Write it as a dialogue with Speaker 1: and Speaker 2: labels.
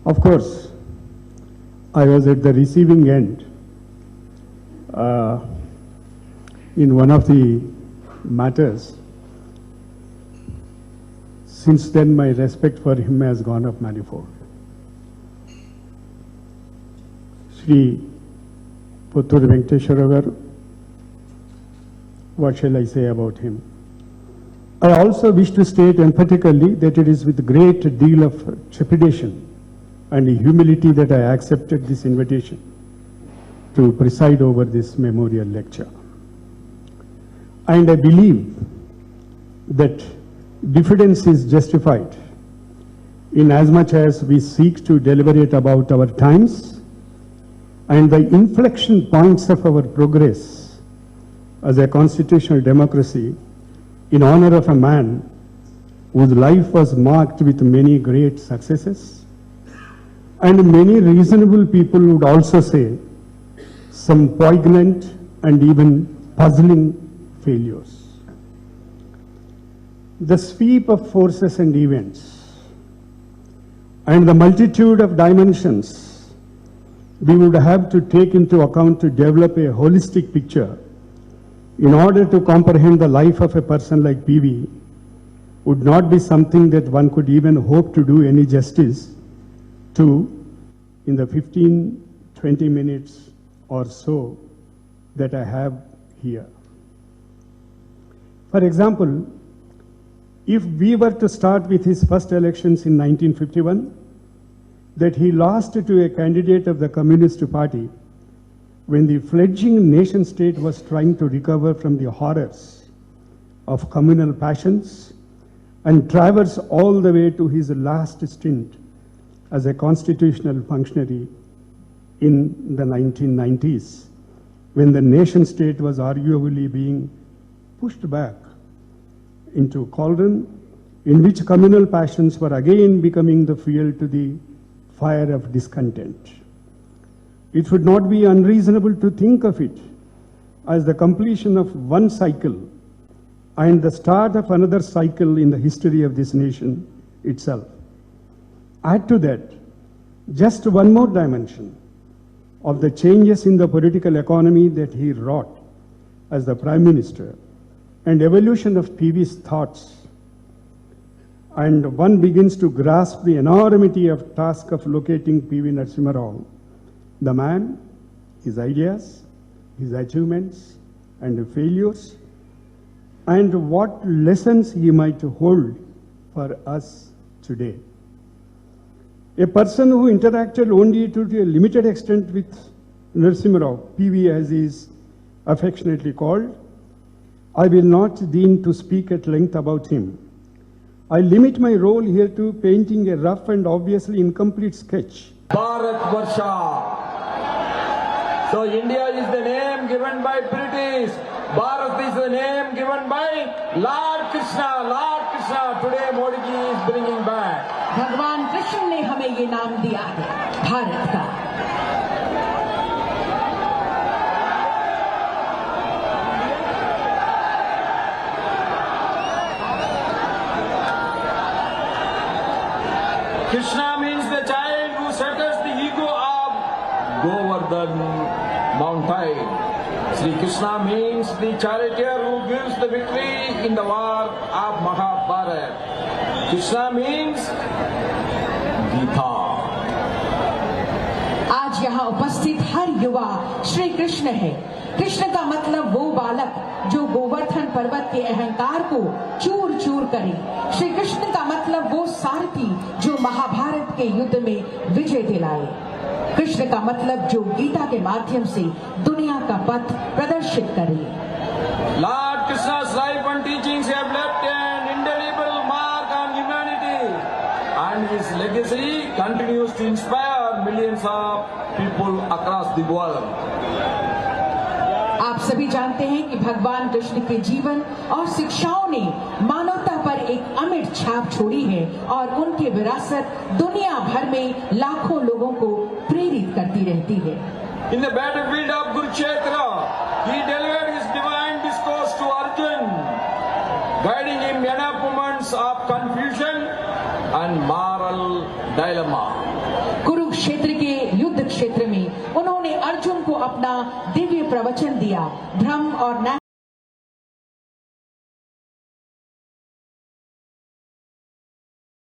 Speaker 1: Of course, I was at the receiving end in one of the matters. Since then, my respect for him has gone up manifold. Shri Puttur Venkateshwara garu, what shall I say about him? I also wish to state emphatically that it is with great deal of trepidation and humility that I accepted this invitation to preside over this memorial lecture. And I believe that diffidence is justified in as much as we seek to deliberate about our times and the inflection points of our progress as a constitutional democracy in honor of a man whose life was marked with many great successes and many reasonable people would also say some poignant and even puzzling failures. The sweep of forces and events and the multitude of dimensions we would have to take into account to develop a holistic picture in order to comprehend the life of a person like PV would not be something that one could even hope to do any justice to in the 15-20 minutes or so that I have here. For example, if we were to start with his first elections in 1951, that he lost to a candidate of the Communist Party when the fledgling nation state was trying to recover from the horrors of communal passions and traverse all the way to his last stint as a constitutional functionary in the 1990s, when the nation state was arguably being pushed back into a cauldron in which communal passions were again becoming the fuel to the fire of discontent. It would not be unreasonable to think of it as the completion of one cycle and the start of another cycle in the history of this nation itself. Add to that just one more dimension of the changes in the political economy that he wrought as the Prime Minister and evolution of PV's thoughts, and one begins to grasp the enormity of task of locating PV Narasimha Rao, the man, his ideas, his achievements and failures, and what lessons he might hold for us today. A person who interacted only to a limited extent with Narasimha Rao, PV as he is affectionately called, I will not deign to speak at length about him. I limit my role here to painting a rough and obviously incomplete sketch.
Speaker 2: Bharat Varsha. So India is the name given by British. Bharat is the name given by Lord Krishna. Lord Krishna. Today Modi ji is bringing back.
Speaker 3: भगवान कृष्ण ने हमें ये नाम दिया है भारत का.
Speaker 2: Krishna means the child who settles the ego of Govardhan mountain. Sri Krishna means the charioteer who gives the victory in the war of Mahabharata. Krishna means Gita.
Speaker 3: आज यहाँ उपस्थित हर युवा श्री कृष्ण है. कृष्ण का मतलब वो बालक जो गोवर्धन पर्वत के अहंकार को चूर चूर करे. श्री कृष्ण का मतलब वो सारथी जो महाभारत के युद्ध में विजय दिलाए. कृष्ण का मतलब जो गीता के माध्यम से दुनिया का पथ प्रदर्शित करे.
Speaker 2: Lord Krishna's life and teachings have left an indelible mark on humanity, and his legacy continues to inspire millions of people across the world.
Speaker 3: आप सभी जानते हैं कि भगवान कृष्ण के जीवन और शिक्षाओं ने मानवता पर एक अमिट छाप छोड़ी है और उनकी विरासत दुनिया भर में लाखों लोगों को प्रेरित करती रहती है.
Speaker 2: In the battlefield of Kurukshetra, he delivered his divine discourse to Arjun, guiding him enough moments of confusion and moral dilemma.
Speaker 3: Kurukshetra के युद्ध क्षेत्र में उन्होंने अर्जुन को अपना दिव्य प्रवचन दिया। भ्रम और